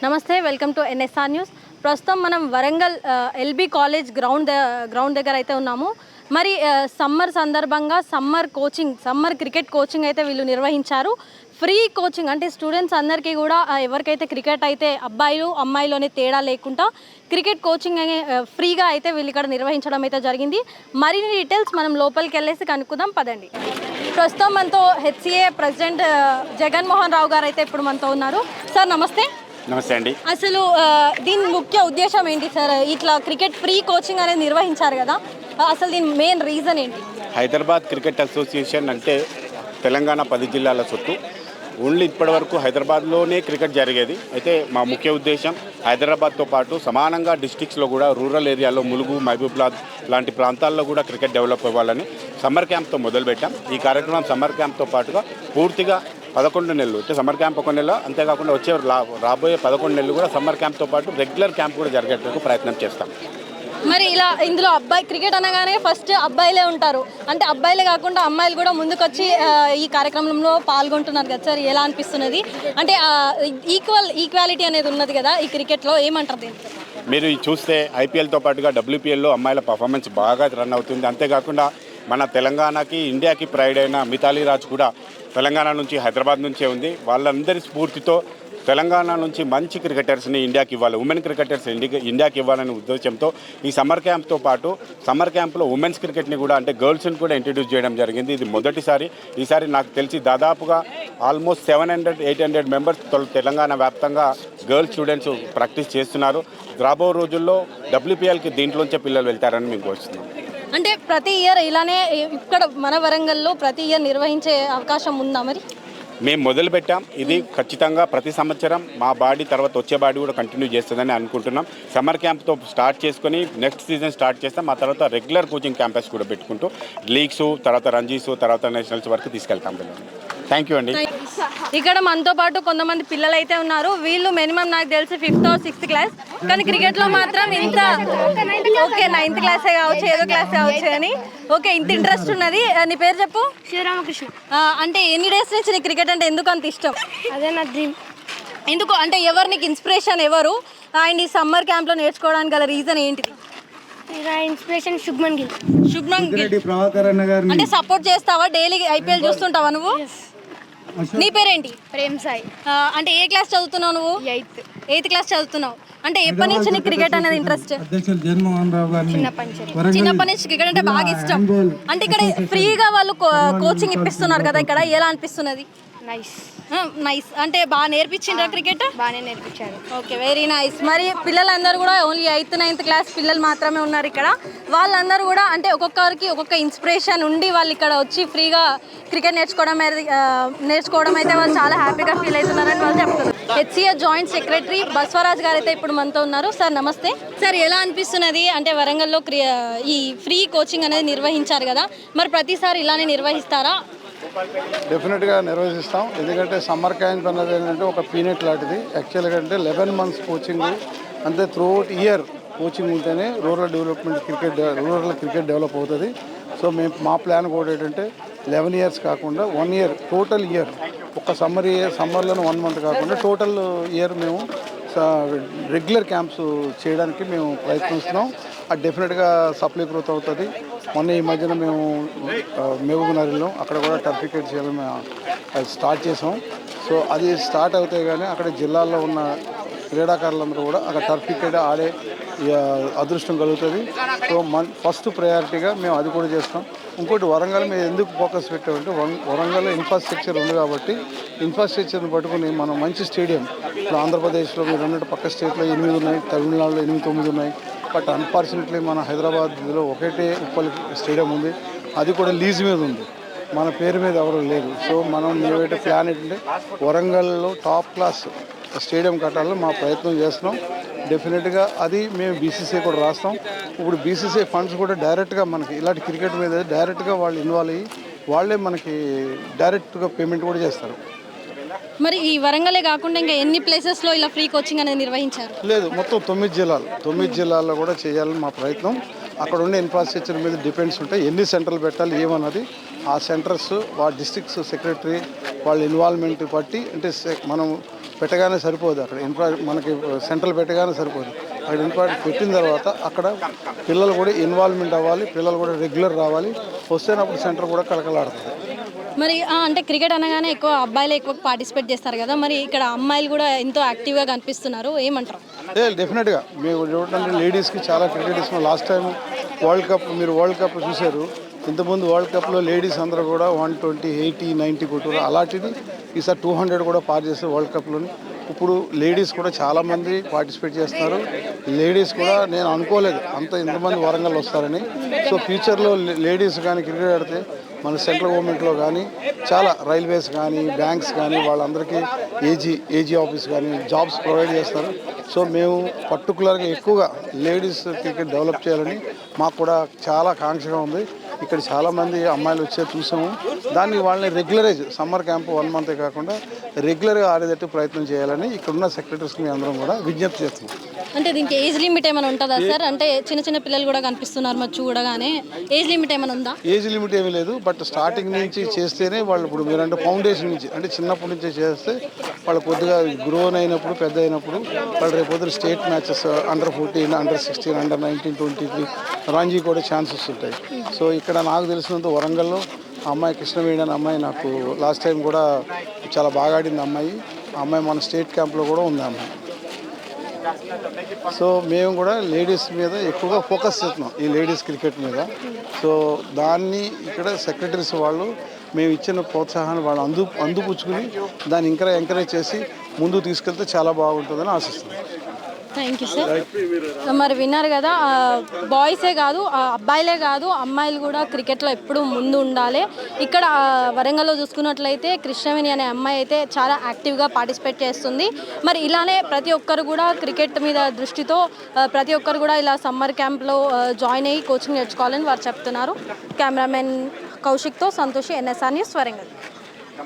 నమస్తే, welcome to NSR news. ప్రస్తుతం మనం వరంగల్ ఎల్బీ కాలేజ్ గ్రౌండ్ దగ్గర అయితే ఉన్నాము. మరి సమ్మర్ సందర్భంగా సమ్మర్ క్రికెట్ కోచింగ్ అయితే వీళ్ళు నిర్వహించారు. ఫ్రీ కోచింగ్ అంటే స్టూడెంట్స్ అందరికీ కూడా ఎవరికైతే క్రికెట్ అయితే అబ్బాయిలు అమ్మాయిలు అనే తేడా లేకుండా క్రికెట్ కోచింగ్ ఫ్రీగా అయితే వీళ్ళు ఇక్కడ నిర్వహించడం అయితే జరిగింది. మరిన్ని డీటెయిల్స్ మనం లోపలికి వెళ్ళేసి కనుక్కుందాం, పదండి. ప్రస్తుతం మనతో హెచ్సిఏ ప్రెసిడెంట్ జగన్మోహన్ రావు గారు అయితే ఇప్పుడు మనతో ఉన్నారు. సార్ నమస్తే. నమస్తే అండి. అసలు దీని ముఖ్య ఉద్దేశం ఏంటి సార్? ఇట్లా క్రికెట్ ఫ్రీ కోచింగ్ అనేది నిర్వహించారు కదా, అసలు దీని మెయిన్ రీజన్ ఏంటి? హైదరాబాద్ క్రికెట్ అసోసియేషన్ అంటే తెలంగాణ 10 జిల్లాల సొత్తు. ఓన్లీ ఇప్పటి వరకు హైదరాబాద్లోనే క్రికెట్ జరిగేది. అయితే మా ముఖ్య ఉద్దేశం హైదరాబాద్తో పాటు సమానంగా డిస్ట్రిక్ట్స్లో కూడా రూరల్ ఏరియాలో ములుగు, మహబూబాబాద్ లాంటి ప్రాంతాల్లో కూడా క్రికెట్ డెవలప్ అవ్వాలని సమ్మర్ క్యాంప్తో మొదలుపెట్టాం. ఈ కార్యక్రమం సమ్మర్ క్యాంప్తో పాటుగా పూర్తిగా 11 నెలలు అంటే సమ్మర్ క్యాంప్ ఒక నెల, అంతేకాకుండా వచ్చే రాబోయే 11 నెలలు కూడా సమ్మర్ క్యాంప్తో పాటు రెగ్యులర్ క్యాంప్ కూడా జరిగేందుకు ప్రయత్నం చేస్తాం. మరి ఇందులో క్రికెట్ అనగానే ఫస్ట్ అబ్బాయిలే ఉంటారు, అంటే అబ్బాయిలే కాకుండా అమ్మాయిలు కూడా ముందుకొచ్చి ఈ కార్యక్రమంలో పాల్గొంటున్నారు కదా సార్, ఎలా అనిపిస్తున్నది? అంటే ఈక్వాలిటీ అనేది ఉన్నది కదా ఈ క్రికెట్లో, ఏమంటారు? మీరు చూస్తే ఐపీఎల్తో పాటుగా WPLలో అమ్మాయిల పర్ఫార్మెన్స్ బాగా రన్ అవుతుంది. అంతేకాకుండా మన తెలంగాణకి, ఇండియాకి ప్రైడ్ అయిన మిథాలీ రాజ్ కూడా తెలంగాణ నుంచి, హైదరాబాద్ నుంచే ఉంది. వాళ్ళందరి స్ఫూర్తితో తెలంగాణ నుంచి మంచి క్రికెటర్స్ని ఇండియాకి ఇవ్వాలి, ఉమెన్ క్రికెటర్స్ ఇండియాకి ఇవ్వాలనే ఉద్దేశంతో ఈ సమ్మర్ క్యాంప్తో పాటు సమ్మర్ క్యాంప్లో ఉమెన్స్ క్రికెట్ని కూడా అంటే గర్ల్స్ని కూడా ఇంట్రడ్యూస్ చేయడం జరిగింది. ఇది మొదటిసారి. ఈసారి నాకు తెలిసి దాదాపుగా ఆల్మోస్ట్ 700-800 మెంబర్స్ తెలంగాణ వ్యాప్తంగా గర్ల్స్ స్టూడెంట్స్ ప్రాక్టీస్ చేస్తున్నారు. రాబో రోజుల్లో WPLకి దీంట్లోంచే పిల్లలు వెళ్తారని మేము కోరుతున్నాం. అంటే ప్రతి ఇయర్ ఇలానే ఇక్కడ మన వరంగల్లో ప్రతి ఇయర్ నిర్వహించే అవకాశం ఉందా? మరి మేము మొదలుపెట్టాం. ఇది ఖచ్చితంగా ప్రతి సంవత్సరం మా బాడీ తర్వాత వచ్చే బాడీ కూడా కంటిన్యూ చేస్తుందని అనుకుంటున్నాం. సమ్మర్ క్యాంప్తో స్టార్ట్ చేసుకొని నెక్స్ట్ సీజన్ స్టార్ట్ చేస్తాం. ఆ తర్వాత రెగ్యులర్ కోచింగ్ క్యాంపస్ కూడా పెట్టుకుంటూ లీగ్స్, తర్వాత రంజీస్, తర్వాత నేషనల్స్ వరకు తీసుకెళ్తాం పిల్లలు. థ్యాంక్ యూ అండి. ఇక్కడ మనతో పాటు కొంతమంది పిల్లలు అయితే ఉన్నారు. వీళ్ళు మినిమం నాకు తెలిసి 5th or 6th క్లాస్, కానీ క్రికెట్లో మాత్రం ఇంత ఓకే 9th క్లాసే కావచ్చు, ఏదో క్లాస్ కావచ్చు అని ఓకే ఇంత ఇంట్రెస్ట్ ఉన్నది. నీ పేరు చెప్పు? శివరామకృష్ణ. అంటే ఎన్ని డేస్ నుంచి నీ క్రికెట్ అంటే ఎందుకు అంత ఇష్టం? అదే నా డ్రీమ్. ఎందుకు అంటే ఎవరు నీకు ఇన్స్పిరేషన్ ఎవరు? అండ్ ఈ సమ్మర్ క్యాంప్లో నేర్చుకోవడానికి గల రీజన్ ఏంటిది? ఇన్స్పిరేషన్ శుభ్మన్ గిల్. శుభ్మన్ గిల్ అంటే సపోర్ట్ చేస్తావా? డైలీ IPL చూస్తుంటావా నువ్వు? నీ పేరేంటి? ప్రేమ్ సాయి. అంటే ఏ క్లాస్ చదువుతున్నావు నువ్వు? 8th క్లాస్ చదువుతున్నావు. అంటే ఎప్పటి నుంచి నీకు క్రికెట్ అనేది ఇంట్రెస్ట్? చిన్నప్పటి నుంచి క్రికెట్ అంటే బాగా ఇష్టం. అంటే ఇక్కడ ఫ్రీగా వాళ్ళు కోచింగ్ ఇప్పిస్తున్నారు కదా, ఇక్కడ ఎలా అనిపిస్తున్నది? నైస్. అంటే బాగా నేర్పించిండ్రా క్రికెట్? బాగానే నేర్పించారు. Okay, very nice. మరి పిల్లలందరూ కూడా ఓన్లీ 8th, 9th క్లాస్ పిల్లలు మాత్రమే ఉన్నారు ఇక్కడ. వాళ్ళందరూ కూడా అంటే ఒక్కొక్కరికి ఒక్కొక్క ఇన్స్పిరేషన్ ఉండి వాళ్ళు ఇక్కడ వచ్చి ఫ్రీగా క్రికెట్ నేర్చుకోవడం అయితే వాళ్ళు చాలా హ్యాపీగా ఫీల్ అవుతున్నారని వాళ్ళు చెప్తున్నారు. హెచ్సిఏ జాయింట్ సెక్రటరీ బస్వరాజ్ గారు అయితే ఇప్పుడు మనతో ఉన్నారు. సార్ నమస్తే. సార్ ఎలా అనిపిస్తున్నది? అంటే వరంగల్లో ఈ ఫ్రీ కోచింగ్ అనేది నిర్వహించారు కదా, మరి ప్రతిసారి ఇలానే నిర్వహిస్తారా? డెఫినెట్గా నిర్వహిస్తాం. ఎందుకంటే సమ్మర్ క్యాంప్ అన్నది ఏంటంటే ఒక పీనట్ లాంటిది. యాక్చువల్గా అంటే 11 months కోచింగ్, అంతే త్రూఅవుట్ ఇయర్ కోచింగ్ ఉంటేనే రూరల్ క్రికెట్ డెవలప్ అవుతుంది. సో మా ప్లాన్ కూడా ఏంటంటే 11 years కాకుండా 1 year టోటల్ ఇయర్, ఒక సమ్మర్లోనే 1 month కాకుండా టోటల్ ఇయర్ మేము రెగ్యులర్ క్యాంప్స్ చేయడానికి మేము ప్రయత్నిస్తున్నాం. అది డెఫినెట్గా సఫలీకృతం అవుతుంది. మొన్న ఈ మధ్యన మేము మహబూబ్నగర్లో అక్కడ కూడా టర్ఫ్ క్రికెట్ చేయాలని మేము స్టార్ట్ చేసాం. సో అది స్టార్ట్ అవుతే కానీ అక్కడ జిల్లాల్లో ఉన్న క్రీడాకారులందరూ కూడా అక్కడ టర్ఫ్ క్రికెట్ ఆడే అదృష్టం కలుగుతుంది. సో ఫస్ట్ ప్రయారిటీగా మేము అది కూడా చేస్తాం. ఇంకోటి వరంగల్ మీద ఎందుకు ఫోకస్ పెట్టామంటే వరంగల్లో ఇన్ఫ్రాస్ట్రక్చర్ ఉంది కాబట్టి ఇన్ఫ్రాస్ట్రక్చర్ని పట్టుకుని మనం మంచి స్టేడియం ఇప్పుడు ఆంధ్రప్రదేశ్లో మీరు అన్నట్టు పక్క స్టేట్లో 8 ఉన్నాయి, తమిళనాడులో 8-9 ఉన్నాయి. బట్ అన్ఫార్చునేట్లీ మన హైదరాబాద్లో ఒకటే ఉప్పల్ స్టేడియం ఉంది, అది కూడా లీజ్ మీద ఉంది, మన పేరు మీద ఎవరు లేదు. సో మనం మేమైతే ప్లాన్ ఏంటంటే వరంగల్లో టాప్ క్లాస్ స్టేడియం కట్టాలని మా ప్రయత్నం చేస్తున్నాం. డెఫినెట్గా అది మేము BCCI కూడా రాస్తాం. ఇప్పుడు BCCI ఫండ్స్ కూడా డైరెక్ట్గా మనకి ఇలాంటి క్రికెట్ మీద డైరెక్ట్గా వాళ్ళు ఇన్వాల్వ్ అయ్యి వాళ్ళే మనకి డైరెక్ట్గా పేమెంట్ కూడా చేస్తారు. మరి ఈ వరంగలే కాకుండా ఇంకా ఎన్ని ప్లేసెస్లో ఇలా ఫ్రీ కోచింగ్ అనేది నిర్వహించారు? లేదు, మొత్తం 9 జిల్లాల్లో కూడా చేయాలని మా ప్రయత్నం. అక్కడ ఉండే ఇన్ఫ్రాస్ట్రక్చర్ మీద డిపెండ్స్ ఉంటాయి. ఎన్ని సెంటర్లు పెట్టాలి ఏమన్నది ఆ సెంటర్స్ వాళ్ళ డిస్ట్రిక్ట్స్ సెక్రటరీ వాళ్ళ ఇన్వాల్వ్మెంట్ బట్టి, అంటే మనం పెట్టగానే సరిపోదు, అక్కడ మనకి సెంట్రల్ పెట్టగానే సరిపోదు. అక్కడ పెట్టిన తర్వాత అక్కడ పిల్లలు కూడా ఇన్వాల్వ్మెంట్ అవ్వాలి, పిల్లలు కూడా రెగ్యులర్ రావాలి, వస్తేనప్పుడు సెంటర్ కూడా కలకలాడుతుంది. మరి అంటే క్రికెట్ అనగానే ఎక్కువ అబ్బాయిలు ఎక్కువ పార్టిసిపేట్ చేస్తారు కదా, మరి ఇక్కడ అమ్మాయిలు కూడా ఎంతో యాక్టివ్గా కనిపిస్తున్నారు, ఏమంటారు? డెఫినెట్గా మేము చూడండి, లేడీస్కి చాలా క్రికెట్ ఇస్తున్నాం. లాస్ట్ టైం వరల్డ్ కప్, మీరు వరల్డ్ కప్ చూశారు. ఇంతకుముందు వరల్డ్ కప్లో లేడీస్ అందరూ కూడా 120, 80, 90 కొట్టారు. అలాంటిది ఈసారి 200 కూడా పార్ చేస్తారు వరల్డ్ కప్లోని. ఇప్పుడు లేడీస్ కూడా చాలామంది పార్టిసిపేట్ చేస్తున్నారు. లేడీస్ కూడా నేను అనుకోలేదు ఇంతమంది వరంగల్ వస్తారని. సో ఫ్యూచర్లో లేడీస్ కానీ క్రికెట్ ఆడితే మన సెంట్రల్ గవర్నమెంట్లో కానీ చాలా రైల్వేస్ కానీ బ్యాంక్స్ కానీ వాళ్ళందరికీ ఏజీ ఆఫీస్ కానీ జాబ్స్ ప్రొవైడ్ చేస్తారు. సో మేము పర్టికులర్గా ఎక్కువగా లేడీస్ క్రికెట్ డెవలప్ చేయాలని మాకు కూడా చాలా కాంక్షగా ఉంది. ఇక్కడ చాలామంది అమ్మాయిలు వచ్చే చూసాము. దాన్ని వాళ్ళని రెగ్యులరైజ్ సమ్మర్ క్యాంప్ 1 మంతే కాకుండా రెగ్యులర్గా ఆడేటట్టు ప్రయత్నం చేయాలని ఇక్కడున్న సెక్రటరీస్కి అందరం కూడా విజ్ఞప్తి చేస్తున్నాం. అంటే దీనికి ఏజ్ లిమిట్ ఏమైనా ఉంటుందా సార్? అంటే చిన్న పిల్లలు కూడా కనిపిస్తున్నారు మరి చూడగానే, ఏజ్ లిమిట్ ఏమైనా ఉందా? ఏజ్ లిమిట్ ఏమీ లేదు, బట్ స్టార్టింగ్ నుంచి చేస్తేనే వాళ్ళు, ఇప్పుడు మీరంటే ఫౌండేషన్ నుంచి అంటే చిన్నప్పటి నుంచి చేస్తే వాళ్ళు కొద్దిగా గ్రోన్ అయినప్పుడు పెద్ద అయినప్పుడు వాళ్ళు రేపు state matches under 14, under 16, under 19, 23 Ranji కూడా ఛాన్సెస్ ఉంటాయి. సో ఇక్కడ నాకు తెలిసినంత వరంగల్లో అమ్మాయి కృష్ణవేణి అనే అమ్మాయి నాకు లాస్ట్ టైం కూడా చాలా బాగా ఆడింది. అమ్మాయి మన స్టేట్ క్యాంప్లో కూడా ఉంది అమ్మాయి. సో మేము కూడా లేడీస్ మీద ఎక్కువగా ఫోకస్ చేస్తున్నాం, ఈ లేడీస్ క్రికెట్ మీద. సో దాన్ని ఇక్కడ సెక్రటరీస్ వాళ్ళు మేము ఇచ్చిన ప్రోత్సాహాన్ని వాళ్ళు అందిపుచ్చుకుని దాన్ని ఇంకా ఎంకరేజ్ చేసి ముందుకు తీసుకెళ్తే చాలా బాగుంటుందని ఆశిస్తున్నాం. Thank you sir. మరి విన్నారు కదా, బాయ్సే కాదు, అబ్బాయిలే కాదు, అమ్మాయిలు కూడా క్రికెట్లో ఎప్పుడూ ముందు ఉండాలి. ఇక్కడ వరంగల్లో చూసుకున్నట్లయితే కృష్ణవేణి అనే అమ్మాయి అయితే చాలా యాక్టివ్గా పార్టిసిపేట్ చేస్తుంది. మరి ఇలానే ప్రతి ఒక్కరు కూడా క్రికెట్ మీద దృష్టితో ప్రతి ఒక్కరు కూడా ఇలా సమ్మర్ క్యాంప్లో జాయిన్ అయ్యి కోచింగ్ నేర్చుకోవాలని వారు చెప్తున్నారు. కెమెరామెన్ కౌశిక్తో సంతోషి, NSR న్యూస్, వరంగల్.